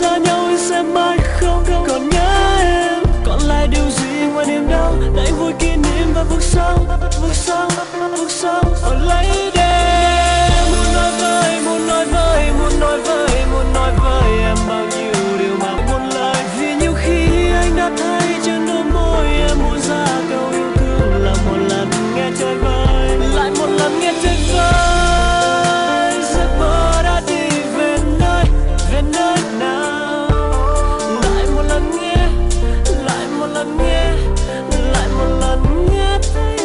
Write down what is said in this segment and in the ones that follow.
xa nhau anh sẽ mãi không còn nhớ em. Còn lại điều gì ngoài niềm đau để anh vui kỷ niệm và bước sau ở lấy đêm. Muốn nói với em bao nhiêu điều mà muốn lời, vì nhiều khi anh đã thấy trên đôi môi em muốn ra câu yêu thương. Là một lần nghe chơi vơi, lại một lần nghe chơi vơi. Giấc mơ đã đi về nơi nào. Lại một lần nghe, lại một lần nghe, lại một lần nghe thấy em.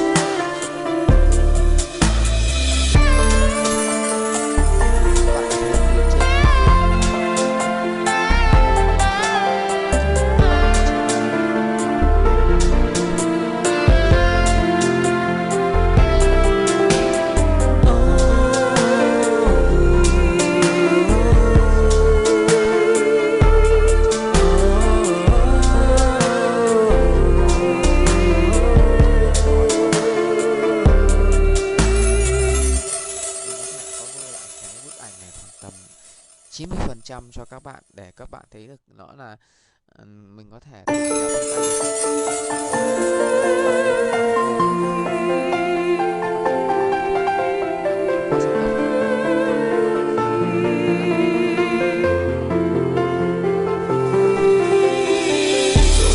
Tầm 90% cho các bạn để các bạn thấy được nó là mình có thể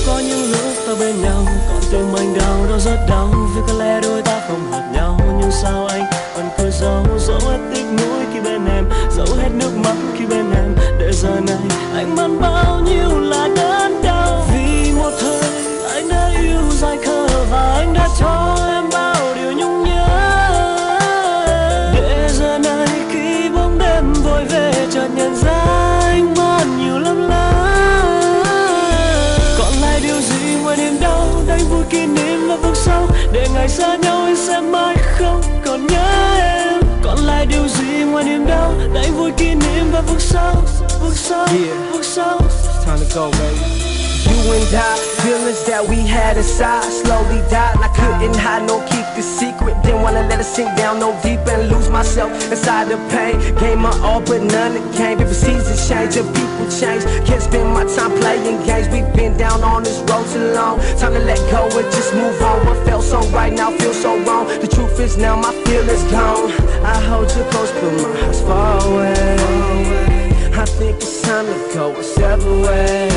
Có những lúc ta bên nhau còn tim anh đau, nó rất đau vì có lẽ đôi ta không hợp nhau. Nhưng sao anh vẫn cứ giấu hết tiếc nuối khi bên em, giấu hết nước mắt khi bên em. Để giờ này anh mang bao nhiêu là đớn đau, vì một thời anh đã yêu dài khờ và anh đã cho em bao điều nhung nhớ. Để giờ này khi bóng đêm vội về chợt nhận ra anh mang nhiều lắm lá. Còn lại điều gì ngoài niềm đau đánh vui kỷ niệm và bước sau, để ngày xa nhau anh sẽ mãi không còn nhớ em. Còn lại điều gì ngoài niềm đau đánh vui kỷ niệm và bước sau. Time to go, baby. You and I, feelings that we had inside slowly died, and I couldn't hide nor keep the secret. Didn't wanna let it sink down no deep and lose myself inside the pain. Gave my all, but none it came. People seasons change and people change. Can't spend my time playing games. We've been down on this road too long. Time to let go and just move on. What felt so right now feels so wrong. The truth is now my feelings gone. I hold you close, but my heart's far away. I think it's time to go our separate ways.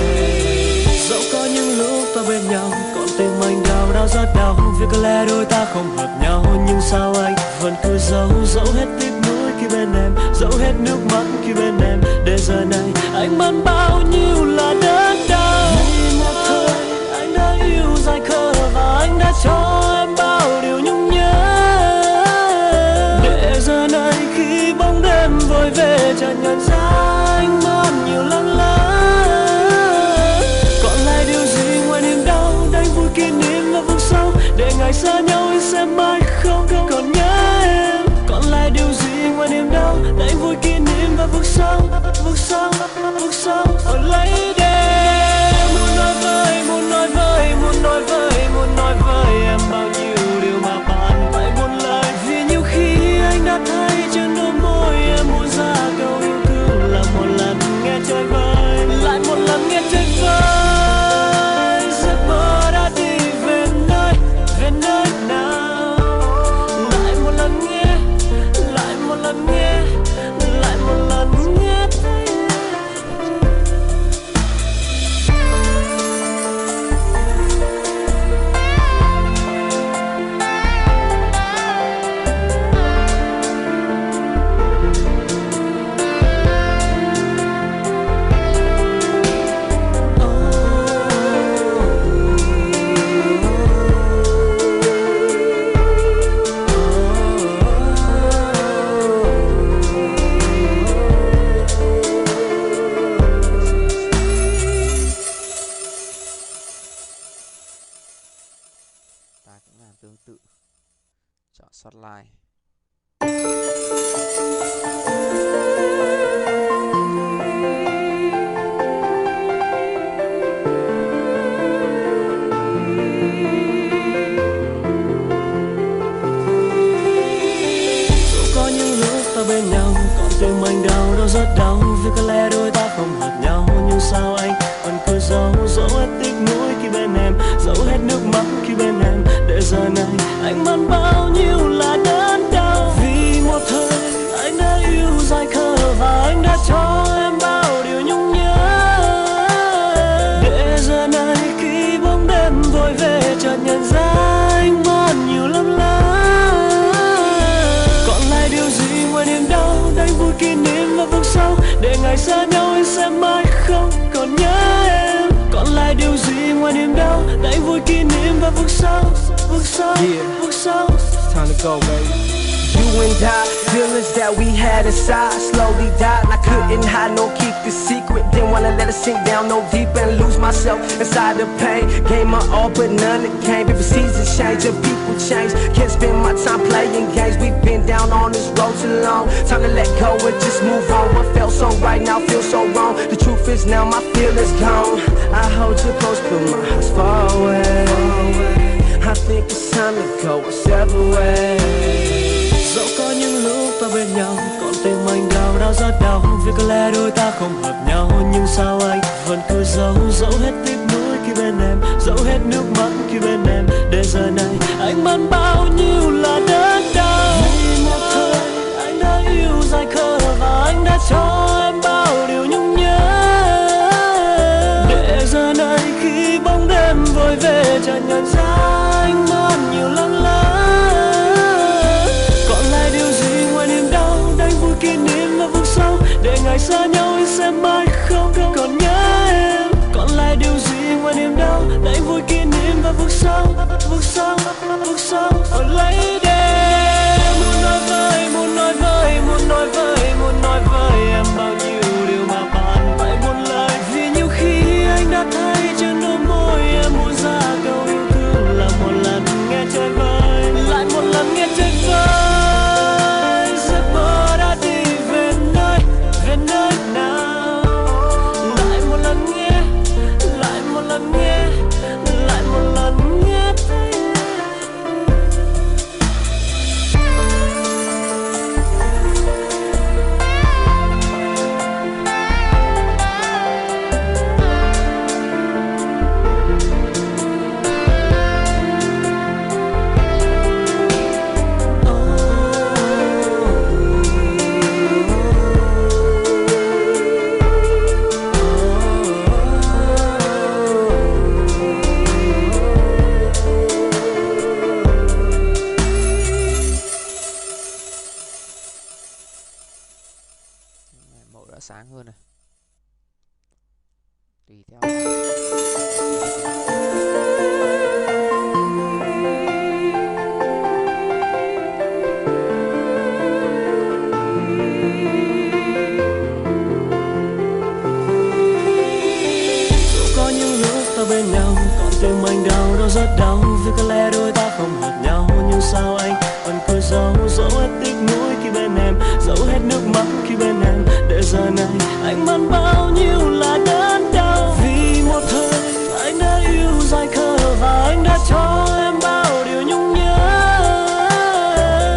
Dẫu có những lúc ta bên nhau còn tim anh đau rất đau, vì có lẽ đôi ta không hợp nhau. Nhưng sao anh vẫn cứ giấu hết tiếc nuối khi bên em, giấu hết nước mắt khi bên em. Để giờ này anh mang bao nhiêu là đớn đau, vì một thời anh đã yêu dài khờ và anh đã cho em bao điều nhung nhớ. Để giờ này khi bóng đêm vội về chợt nhận ra anh mang nhiều lắng lá. Còn lại điều gì ngoài niềm đau đánh vui kỷ niệm và bước sau, để ngày xa nhau anh sẽ mãi không còn nhớ em. Còn lại điều gì ngoài niềm đau đánh vui kỷ niệm và bước sau ở lấy đêm. Muốn nói với em bao nhiêu điều mà bạn phải buồn lời, vì nhiều khi anh đã thấy trên đôi môi em muốn ra câu yêu thương. Là một lần nghe chơi vơi, lại một lần nghe chơi vơi. Giấc mơ đã đi về nơi nào. Lại một lần nghe, lại một lần nghe, lại một lần nghe thấy em. ta cũng làm tương tự, chọn Spotlight. Dẫu có những lúc ta bên nhau còn tim anh đau, đau rất đau vì có lẽ đôi ta không hợp nhau. Nhưng sao anh vẫn cứ giấu hết tiếc nuối khi bên em, giấu hết nước mắt khi bên em, để giờ này anh mang bao nhiêu là đớn đau. Vì một thời anh đã yêu dài khờ và anh đã cho em bao điều nhung nhớ, để giờ này khi bóng đêm vội về chợt nhận ra anh mất nhiều lắm lá. Còn lại điều gì ngoài niềm đau, đánh vui kỷ niệm và vực sâu, để ngày xa nhau anh sẽ mãi không còn nhớ em. Còn lại điều gì ngoài niềm đau, đánh vui kỷ niệm và vực sâu, vực sâu, vực sâu. Time to go, baby. You and I, feelings that we had inside slowly died, and I couldn't hide nor keep the secret. Didn't wanna let it sink down no deep and lose myself inside the pain. Gave my all, but none it came. If seasons change and people change, can't spend my time playing games. We've been down on this road too long. Time to let go and just move on. What felt so right now feels so wrong. The truth is now my feelings gone. I hold you close, but my heart's far away. I think it's time to go our separate ways. Dẫu có những lúc ta bên nhau, còn tim anh đau, đau rất đau vì có lẽ đôi ta không hợp nhau. Nhưng sao anh vẫn cứ giấu hết tiếc nuối khi bên em, giấu hết nước mắt khi bên em, để giờ này anh mang bao nhiêu là đớn đau. Vì một thời anh đã yêu dài khờ và anh đã cho em bao điều nhung nhớ, để giờ này khi bóng đêm vội về chợt nhận ra anh mất nhiều lắm lá. Kỷ niệm và vực sâu, để ngày xa nhau anh sẽ mãi không còn nhớ em. Còn lại điều gì ngoài niềm đau, đánh vui kỷ niệm và vực sâu, vực sâu, vực sâu. Ở lấy đêm muốn nói với, muốn nói với, muốn nói với, muốn nói với em bao nhiêu điều mà bạn phải buồn lời. Vì nhiều khi anh đã thấy trên đôi môi em muốn ra câu yêu thương, là một lần nghe trời vơi, lại một lần nghe trời vơi. Nơi nào lại một lần nghe, lại một lần nghe, lại một lần nghe thấy sáng hơn này, tùy theo. Có những lúc ta bên nhau, còn tim anh đau, đau rất đau vì có lẽ đôi ta không hợp nhau. Nhưng sao anh vẫn cứ giấu hết tiếc nuối khi bên em, giấu hết nước mắt khi bên em, để giờ này anh mang bao nhiêu là đớn đau. Vì một thời anh đã yêu dài khờ và anh đã cho em bao điều nhung nhớ,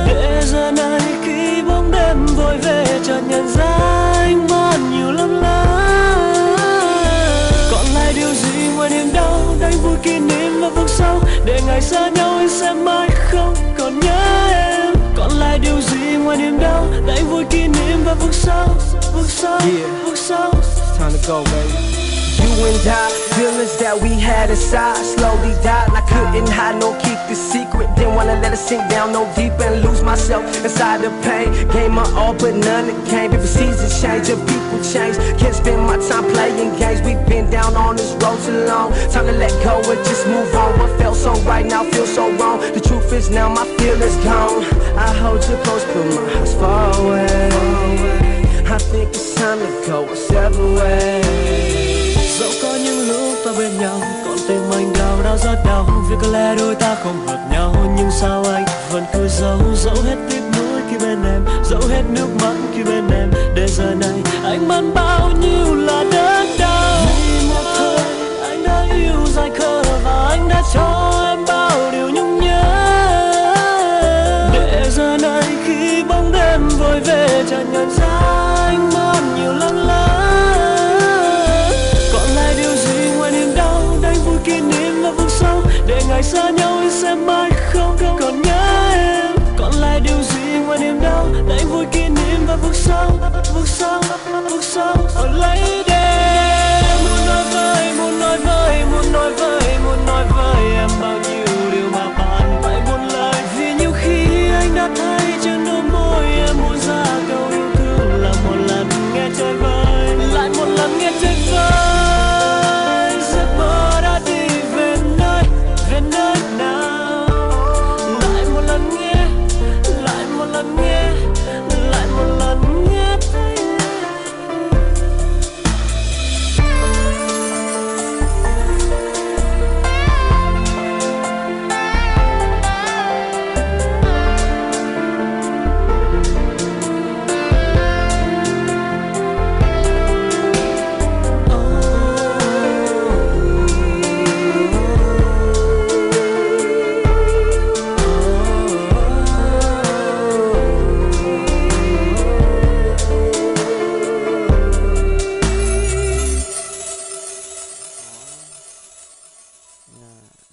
để giờ này khi bóng đêm vội về chợt nhận ra anh mất nhiều lắm lá. Còn lại điều gì ngoài niềm đau, đánh vui kỷ niệm và vực sâu, để ngày xa nhau anh sẽ mãi không còn nhớ em. Còn lại điều gì ngoài niềm đau, đánh vui kỷ niệm và vực sâu, vực sâu, vực sâu. Time to go, baby. You and I, feelings that we had inside slowly died, and I couldn't hide nor keep the secret. Didn't wanna let it sink down no deep and lose myself inside the pain. Gave my all, but none it came. If seasons change and people change, can't spend my time playing games. We've been down on this road too long. Time to let go and just move on. What felt so right now feels so wrong. The truth is now my feelings gone. I hold you close, but my heart's far away. I think it's time to go our separate ways. Dẫu có những lúc ta bên nhau, còn tim anh đau, đau rất đau vì có lẽ đôi ta không hợp nhau. Nhưng sao anh vẫn cứ giấu hết tiếc nuối khi bên em, giấu hết nước mắt khi bên em, để giờ này anh mang bao nhiêu là đớn đau. Vì một thời anh đã yêu dài khờ và anh đã cho em bao điều nhung nhớ, để giờ này khi bóng đêm vội về về chợt nhận ra anh mất nhiều lắm lớn. Còn lại điều gì ngoài niềm đau đánh vui kỷ niệm và vực sâu, để ngày xa nhau anh sẽ mãi không còn nhớ em. Còn lại điều gì ngoài niềm đau đánh vui kỷ niệm và vực sâu ở lấy đêm. Muốn nói với em bao nhiêu điều mà bạn phải buồn lời, vì nhiều khi anh đã thấy trên đôi môi em muốn ra câu yêu thương là một lần nghe trời vơi, lại một lần nghe trời vơi. Giấc mơ đã đi về nơi nào, lại một lần nghe lại một lần nghe thấy em.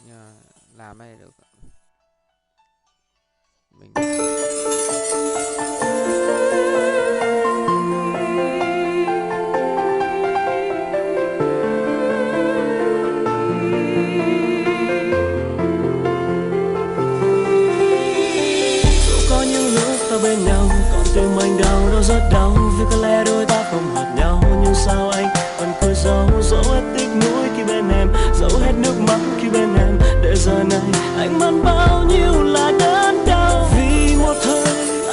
Nhờ làm này được mình. Có những lúc ta bên nhau còn tim anh đau rất đau, vì có lẽ đôi ta không hợp nhau. Nhưng sao anh vẫn cứ giấu hết tiếc nuối khi bên em, giấu hết nước mắt khi bên em, để giờ này anh mang bao nhiêu là đớn đau. Vì một thời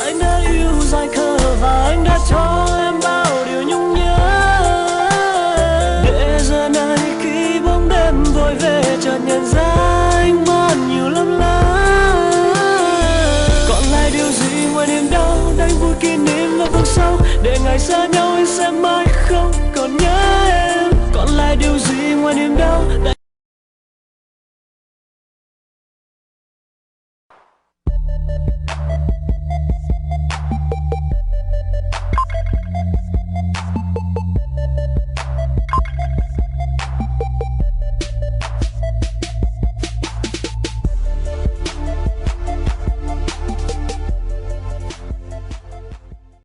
anh đã yêu dài khờ và anh đã cho em bao điều nhung nhớ, để giờ này khi bóng đêm vội về chợt nhận ra anh mất nhiều lắm lớn. Còn lại điều gì ngoài niềm đau đánh vui kỷ niệm và vực sâu, để ngày xa nhau